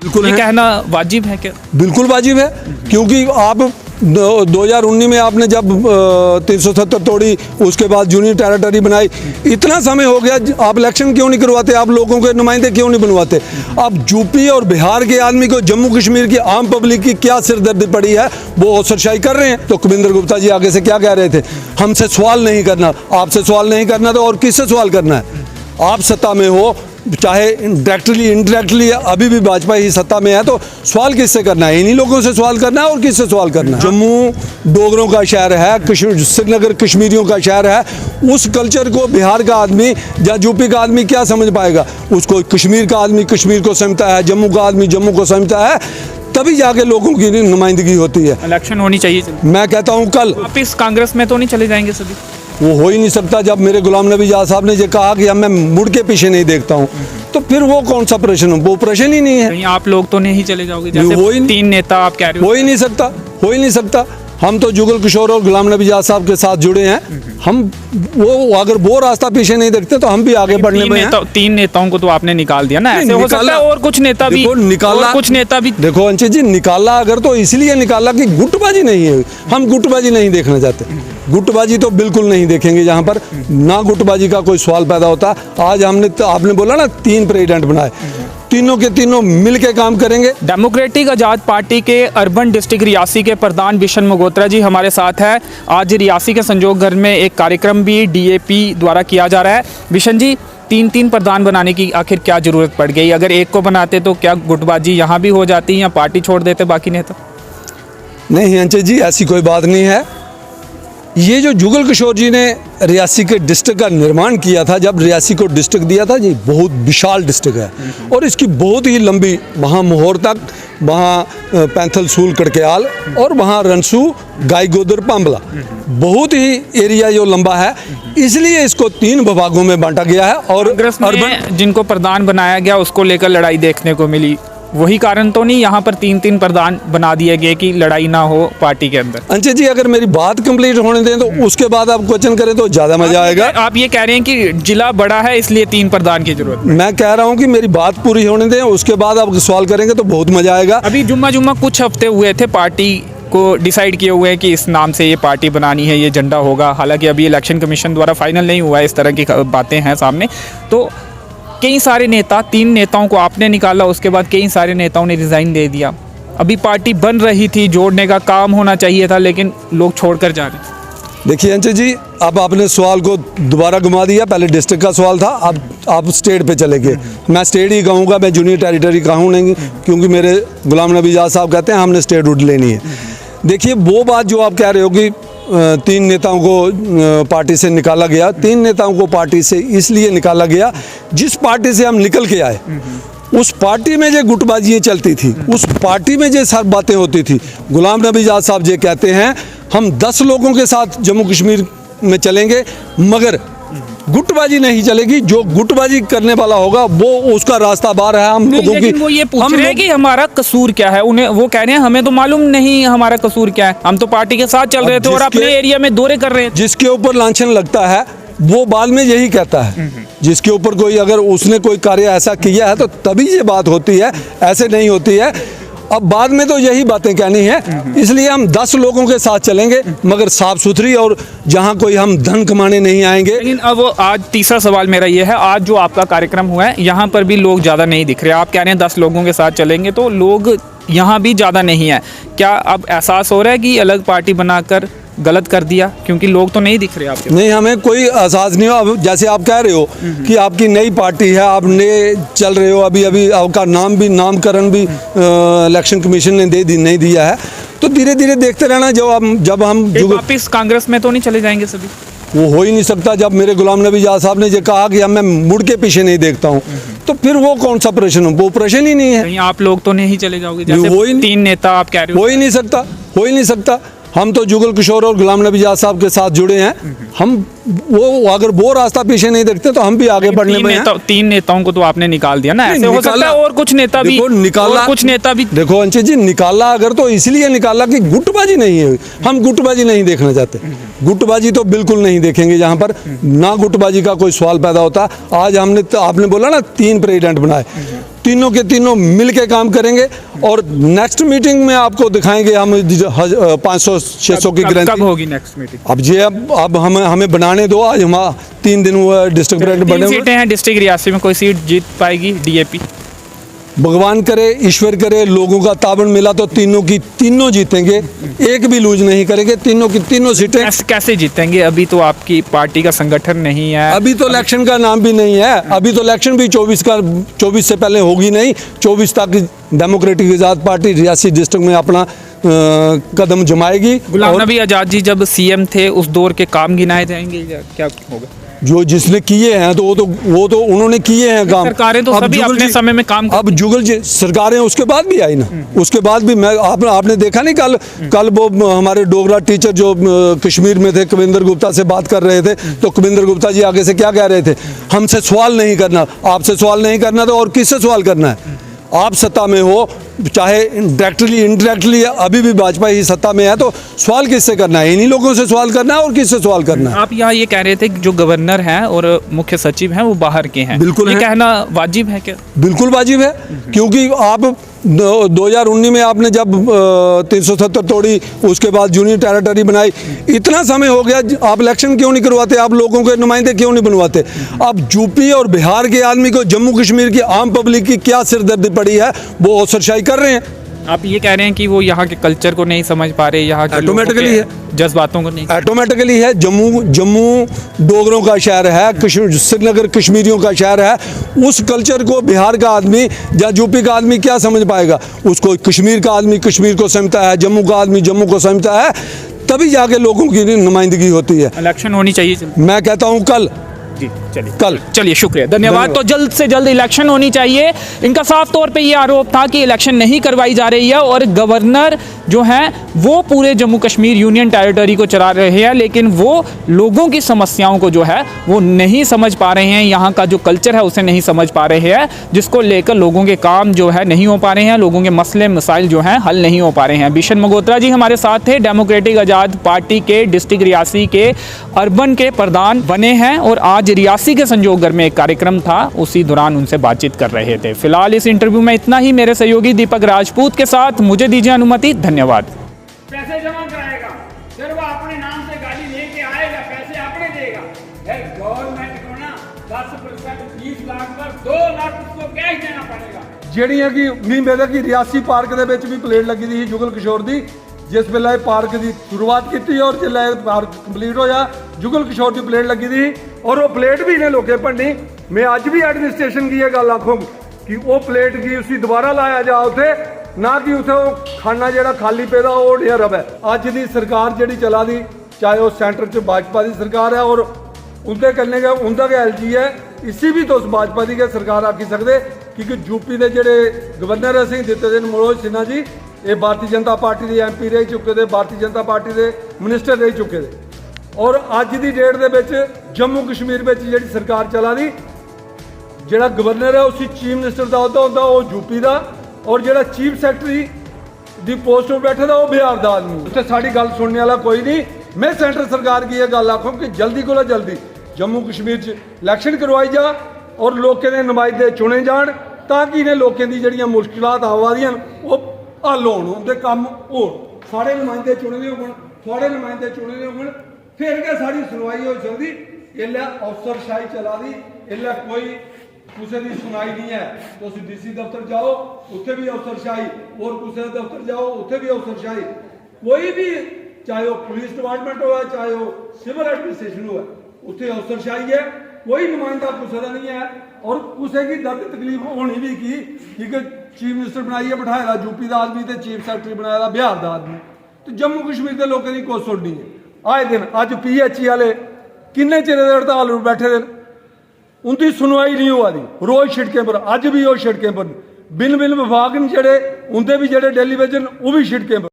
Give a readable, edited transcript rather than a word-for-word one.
बिल्कुल ये कहना वाजिब है क्या? बिल्कुल वाजिब है, क्योंकि आप 2019 में आपने जब 370 तोड़ी, उसके बाद जूनियर टेरिटरी बनाई, इतना समय हो गया, आप इलेक्शन क्यों नहीं करवाते? आप लोगों के नुमाइंदे क्यों नहीं बनवाते? अब यूपी और बिहार के आदमी को जम्मू कश्मीर की आम पब्लिक की क्या सिरदर्दी पड़ी है, वो सरशाई कर रहे हैं। तो कविंदर गुप्ता जी आगे से क्या कह रहे थे? हमसे सवाल नहीं करना। आपसे सवाल नहीं करना तो और किससे सवाल करना है? आप सत्ता में हो, चाहे डायरेक्टली इंडायरेक्टली, अभी भी भाजपा ही सत्ता में है, तो सवाल किससे करना है? इन्हीं लोगों से सवाल करना है और किससे सवाल करना है? जम्मू डोगरों का शहर है, श्रीनगर कश्मीरियों का शहर है। उस कल्चर को बिहार का आदमी या यूपी का आदमी क्या समझ पाएगा? उसको कश्मीर का आदमी कश्मीर को समझता है, जम्मू का आदमी जम्मू को समझता है, तभी जाके लोगों की नुमाइंदगी होती है। इलेक्शन होनी चाहिए। मैं कहता हूँ कल वापिस कांग्रेस में तो नहीं चले जाएंगे सभी? वो हो ही नहीं सकता। जब मेरे गुलाम नबी आज़ाद साहब ने ये कहा कि अब मैं मुड़ के पीछे नहीं देखता हूँ, तो फिर वो कौन सा प्रश्न? वो प्रश्न ही नहीं है। कहीं आप लोग तो नहीं चले जाओगे? जैसे हो ही 3 नेता आप कह रहे हो। हो ही नहीं सकता, हो ही नहीं सकता। हम तो जुगल किशोर और गुलाम नबी आज़ाद साहब के साथ जुड़े हैं। हम वो अगर वो रास्ता पीछे नहीं देखते तो हम भी आगे बढ़ने में हैं। 3 नेताओं को तो आपने निकाल दिया ना, ऐसे हो सकता है और कुछ नेता भी निकाला, कुछ नेता भी। देखो अंशु जी, निकाला अगर तो इसलिए निकाला कि गुटबाजी नहीं है। हम गुटबाजी नहीं देखना चाहते। गुटबाजी तो बिल्कुल नहीं देखेंगे। जहाँ पर ना गुटबाजी का कोई सवाल पैदा होता। आज हमने, आपने बोला ना 3 प्रेसिडेंट बनाए, तीनों के तीनों मिल के काम करेंगे। डेमोक्रेटिक आज़ाद पार्टी के अर्बन डिस्ट्रिक्ट रियासी के प्रधान बिशन मगोत्रा जी हमारे साथ है। आज रियासी के संजोग घर में एक कार्यक्रम भी डीएपी द्वारा किया जा रहा है। बिशन जी, 3 प्रधान बनाने की आखिर क्या जरूरत पड़ गई? अगर एक को बनाते तो क्या गुटबाजी यहाँ भी हो जाती या पार्टी छोड़ देते बाकी नेता? नहीं अंशु जी, ऐसी कोई बात नहीं है। ये जो जुगल किशोर जी ने रियासी के डिस्ट्रिक्ट का निर्माण किया था, जब रियासी को डिस्ट्रिक्ट दिया था, ये बहुत विशाल डिस्ट्रिक्ट है और इसकी बहुत ही लंबी, वहाँ मोहर तक, वहाँ पैंथल सूल कड़कयाल और वहाँ रनसू गायगोदर पांबला, बहुत ही एरिया जो लंबा है, इसलिए इसको 3 विभागों में बांटा गया है। और अर्बन जिनको प्रधान बनाया गया उसको लेकर लड़ाई देखने को मिली, वही कारण तो नहीं यहाँ पर 3 प्रधान बना दिए गए कि लड़ाई ना हो पार्टी के अंदर? अंशु जी, अगर मेरी बात कंप्लीट होने दें तो उसके बाद आप क्वेश्चन करें तो ज्यादा मजा आएगा। आप ये कह रहे हैं कि जिला बड़ा है इसलिए 3 प्रधान की जरूरत? मैं कह रहा हूँ कि मेरी बात पूरी होने दें, उसके बाद आप सवाल करेंगे तो बहुत मजा आएगा। अभी जुम्मा कुछ हफ्ते हुए थे, पार्टी को डिसाइड किए हुए हैं कि इस नाम से ये पार्टी बनानी है, ये झंडा होगा। हालांकि अभी इलेक्शन कमीशन द्वारा फाइनल नहीं हुआ है, इस तरह की बातें हैं सामने। तो कई सारे नेता, 3 नेताओं को आपने निकाला, उसके बाद कई सारे नेताओं ने रिजाइन दे दिया। अभी पार्टी बन रही थी, जोड़ने का काम होना चाहिए था, लेकिन लोग छोड़कर जा रहे हैं। देखिए अंशु जी, अब आपने सवाल को दोबारा घुमा दिया। पहले डिस्ट्रिक्ट का सवाल था, अब आप स्टेट पे चले गए। मैं स्टेट ही कहूँगा, मैं जूनियर टेरिटरी कहूँ नहीं, क्योंकि मेरे गुलाम नबी आज़ाद साहब कहते हैं हमने स्टेट रूट लेनी है। देखिए, वो बात जो आप कह रहे हो कि 3 नेताओं को पार्टी से निकाला गया, 3 नेताओं को पार्टी से इसलिए निकाला गया, जिस पार्टी से हम निकल के आए उस पार्टी में जो गुटबाजियाँ चलती थी, उस पार्टी में जो सब बातें होती थी। गुलाम नबी आज़ाद साहब ये कहते हैं हम 10 लोगों के साथ जम्मू कश्मीर में चलेंगे, मगर गुटबाजी नहीं चलेगी। जो गुटबाजी करने वाला होगा वो उसका रास्ता बाहर है। हम लोगों की, वो ये पूछ रहे हैं कि हमारा कसूर क्या है। उन्हें वो कह रहे हैं हमें तो मालूम नहीं हमारा कसूर क्या है, हम तो पार्टी के साथ चल रहे थे और अपने एरिया में दौरे कर रहे थे। जिसके ऊपर लांछन लगता है वो बाद में यही कहता है। जिसके ऊपर कोई, अगर उसने कोई कार्य ऐसा किया है तो तभी ये बात होती है, ऐसे नहीं होती है। अब बाद में तो यही बातें कहनी है, इसलिए हम 10 लोगों के साथ चलेंगे, मगर साफ सुथरी, और जहां कोई हम धन कमाने नहीं आएंगे। लेकिन अब आज तीसरा सवाल मेरा ये है, आज जो आपका कार्यक्रम हुआ है यहाँ पर भी लोग ज़्यादा नहीं दिख रहे। आप कह रहे हैं 10 लोगों के साथ चलेंगे, तो लोग यहाँ भी ज़्यादा नहीं है। क्या अब एहसास हो रहा है कि अलग पार्टी बनाकर गलत कर दिया, क्योंकि लोग तो नहीं दिख रहे आपके? नहीं, हमें कोई एहसास नहीं हो। अब जैसे आप कह रहे हो कि आपकी नई पार्टी है, आप नए चल रहे हो, अभी आपका नामकरण भी इलेक्शन कमीशन ने नहीं दिया है, तो धीरे धीरे देखते रहना। जब हम वापिस कांग्रेस में तो नहीं चले जाएंगे सभी? वो हो ही नहीं सकता। जब मेरे गुलाम नबी आज़ाद साहब ने ये कहा कि अब मैं मुड़ के पीछे नहीं देखता हूँ, तो फिर वो कौन सा प्रश्न? वो प्रश्न ही नहीं है। कहीं आप लोग तो नहीं चले जाओगे? जैसे 3 नेता आप कह रहे हो। हो ही नहीं सकता, हो ही नहीं सकता। हम तो जुगल किशोर और गुलाम नबी आज़ाद साहब के साथ जुड़े हैं। हम वो अगर वो रास्ता पीछे नहीं देखते तो हम भी आगे बढ़ने में हैं। 3 नेताओं को तो आपने निकाल दिया ना, ऐसे हो सकता है और कुछ नेता भी निकाला। कुछ नेता भी, देखो अंशु जी, निकाला अगर तो इसलिए निकाला कि गुटबाजी नहीं है। हम गुटबाजी नहीं देखना चाहते। गुटबाजी तो बिल्कुल नहीं देखेंगे। जहाँ पर ना गुटबाजी का कोई सवाल पैदा होता। आज हमने, आपने बोला ना 3 प्रेसिडेंट बनाए, तीनों के तीनों मिल के काम करेंगे और नेक्स्ट मीटिंग में आपको दिखाएंगे हम 500-600 की कब गारंटी। होगी नेक्स्ट मीटिंग? अब हमें बनाने दो। आज हम 3 दिन हुआ डिस्ट्रिक्ट प्रेसिडेंट बने 3 हुए। सीटें हैं डिस्ट्रिक्ट रियासी में, कोई सीट जीत पाएगी डीएपी? भगवान करे, ईश्वर करे, लोगों का ताबड़ मिला तो तीनों की तीनों जीतेंगे, एक भी लूज नहीं करेंगे, तीनों की तीनों सीटें। कैसे जीतेंगे? अभी तो आपकी पार्टी का संगठन नहीं है, अभी तो इलेक्शन का नाम भी नहीं है। अभी तो इलेक्शन भी 24 से पहले होगी नहीं। 24 तक डेमोक्रेटिक आज़ाद पार्टी रियासी डिस्ट्रिक्ट में अपना कदम जमाएगी। गुलाम नबी आज़ाद जी जब सीएम थे उस दौर के काम गिनाए जाएंगे या क्या होगा? जो जिसने किए हैं तो वो तो उन्होंने किए हैं काम। सरकारें तो अब सभी जुगल अपने जी- समय में काम अब जुगल जी सरकारें उसके बाद भी आई ना, उसके बाद भी आपने देखा नहीं कल वो हमारे डोगरा टीचर जो कश्मीर में थे कविंदर गुप्ता से बात कर रहे थे, तो कविंदर गुप्ता जी आगे से क्या कह रहे थे? हमसे सवाल नहीं करना, आपसे सवाल नहीं करना तो और किससे सवाल करना है? आप सत्ता में हो, चाहे डायरेक्टली इनडायरेक्टली, अभी भी भाजपा ही सत्ता में है, तो सवाल किससे करना है? इन्हीं लोगों से सवाल करना है और किससे सवाल करना है? आप यहाँ ये कह रहे थे कि जो गवर्नर हैं और मुख्य सचिव हैं वो बाहर के हैं, बिल्कुल ये हैं। कहना वाजिब है क्या? बिल्कुल वाजिब है, क्योंकि आप 2019 में आपने जब 370 तोड़ी, उसके बाद यूनियन टेरिटरी बनाई, इतना समय हो गया, आप इलेक्शन क्यों नहीं करवाते? आप लोगों के नुमाइंदे क्यों नहीं बनवाते? अब यूपी और बिहार के आदमी को जम्मू कश्मीर की आम पब्लिक की क्या सिरदर्दी पड़ी है, वो अवसरशाही कर रहे हैं। आप ये कह रहे हैं कि वो यहाँ के कल्चर को नहीं समझ पा रहे, यहाँ के लोगों Automatically के है। जज्बातों को नहीं। ऑटोमेटिकली है। जम्मू डोगरों का शहर है, श्रीनगर कश्मीरियों का शहर है। उस कल्चर को बिहार का आदमी या यूपी का आदमी क्या समझ पाएगा? उसको कश्मीर का आदमी कश्मीर को समझता है, जम्मू का आदमी जम्मू को समझता है, तभी जाके लोगों की नुमाइंदगी होती है। इलेक्शन होनी चाहिए। मैं कहता हूँ कल जी कल चलिए शुक्रिया, धन्यवाद। तो जल्द से जल्द इलेक्शन होनी चाहिए। इनका साफ तौर पे ये आरोप था कि इलेक्शन नहीं करवाई जा रही है और गवर्नर जो हैं वो पूरे जम्मू कश्मीर यूनियन टेरिटरी को चला रहे हैं, लेकिन वो लोगों की समस्याओं को जो है वो नहीं समझ पा रहे हैं, यहाँ का जो कल्चर है उसे नहीं समझ पा रहे हैं, जिसको लेकर लोगों के काम जो है नहीं हो पा रहे हैं, लोगों के मसले मसाइल जो हैं हल नहीं हो पा रहे हैं। बिशन मगोत्रा जी हमारे साथ थे, डेमोक्रेटिक आज़ाद पार्टी के डिस्ट्रिक्ट रियासी के अर्बन के प्रधान बने हैं और आज रियासी के संजोगर में एक कार्यक्रम था, उसी दौरान उनसे बातचीत कर रहे थे। फिलहाल इस इंटरव्यू में इतना ही। मेरे सहयोगी दीपक राजपूत के साथ मुझे दीजिए अनुमति। धन्यवाद। पैसे जमा कराएगा, फिर वो अपने नाम से गाड़ी लेके आएगा, पैसे अपने देगा। गवर्नमेंट को ना 10% 20 लाख पर 2 लाख उसको कैश देना पड़ेगा। ਜਿਹੜੀਆਂ ਕਿ ਮੀਂਹ ਮੇਰਾ ਕਿ ਰਿਆਸੀ ਪਾਰਕ ਦੇ ਵਿੱਚ ਵੀ ਪਲੇਟ ਲੱਗੀ ਦੀ ਸੀ ਜੁਗਲ ਕਿਸ਼ੋਰ ਦੀ, ਜਿਸ ਵੇਲੇ ਇਹ ਪਾਰਕ ਦੀ ਸ਼ੁਰੂਆਤ ਕੀਤੀ ਔਰ ਜਿਸ ਵੇਲੇ ਪਾਰਕ ਕੰਪਲੀਟ ਹੋਇਆ ਜੁਗਲ ਕਿਸ਼ੋਰ ਦੀ ਪਲੇਟ ਲੱਗੀ ਦੀ ਔਰ ਉਹ ਪਲੇਟ ਵੀ ਨੇ ਲੋਕੇ ਭੰਨੀ। ਮੈਂ ਅੱਜ ਵੀ ਐਡਮਿਨਿਸਟ੍ਰੇਸ਼ਨ ਕੀ ਇਹ ਗੱਲ ਆਖੋ ਕਿ ਉਹ ਪਲੇਟ ਕੀ ਉਸੇ ਦੁਬਾਰਾ ਲਾਇਆ ਜਾ ਉੱਥੇ, ਨਾ ਕਿ ਉੱਥੇ ਉਹ ਖਾਨਾ ਜਿਹੜਾ ਖਾਲੀ ਪੈਦਾ ਉਹ ਡਿਆ ਰਵੇ। ਅੱਜ ਦੀ ਸਰਕਾਰ ਜਿਹੜੀ ਚਲਾ ਦੀ, ਚਾਹੇ ਉਹ ਸੈਂਟਰ 'ਚ भाजपा ਦੀ ਸਰਕਾਰ है और उनके करने का उनका क्या एलजी है, इसी भी तो भाजपा की क्या सरकार आखी सकते, क्योंकि यूपी के जोड़े गवर्नर असी दिते थे मनोज सिन्हा जी, ये भारतीय जनता पार्टी के MP रह चुके थे, भारतीय जनता पार्टी के मिनिस्टर रह चुके थे। और अज की डेट के जम्मू कश्मीर में जी सरकार चला दी, जोड़ा गवर्नर है उसी चीफ मिनिस्टर का अहुदा होंदा वो यूपी का, और जोड़ा चीफ सैकटरी की पोस्ट पर बैठे था वो बिहार का आदमी। उत्थे साड़ी गल सुनने वाला कोई नहीं। मैं सेंटर सरकार की यह गल आखूँ कि जल्दी को जल्दी जम्मू कश्मीर इलैक्शन करवाई जा और लोगों के नुमाइंदे चुने जान, ताकि इन्हें लोगों की जड़ियाँ मुश्किलात आवा दियां वो हल होण, उनके काम हो, सारे नुमाइंदे चुने दे होण, थोड़े नुमाइंदे चुने दे होण, फिर क्या सारी सुनवाई हो सकती। इल्ले अफसरशाही चला दी, इल्ले कोई किसी की सुनाई नहीं है। तो DC दफ्तर जाओ उत्थे भी अफसरशाही, और किसी दफ्तर जाओ उत्थे भी अफसरशाही। कोई भी चाहे वो पुलिस डिपार्टमेंट हो, चाहे वो सिविल एडमिनिस्ट्रेशन हो, उत्थे अफसरशाही है, कोई नुमाइंदा किसी का नहीं है। और किसी की दर्द तकलीफ होनी भी की, क्योंकि चीफ मिनिस्टर बनाइए बिठाए दा यूपी का आदमी, तो चीफ सैकटरी बनाया दा बिहार का आदमी, तो जम्मू कश्मीर के लोगों की कोई सुननी है। आए दिन अज PHE वाले किन्ने चिर हड़ताल पर बैठे दे, उनकी सुनवाई नहीं हुआ दी, रोज छिड़कें पर, अज भी वो छिड़कें पर, बिन विभाग ने जड़े उनके भी जड़े डेलीविजन वो भी छिड़कें पर।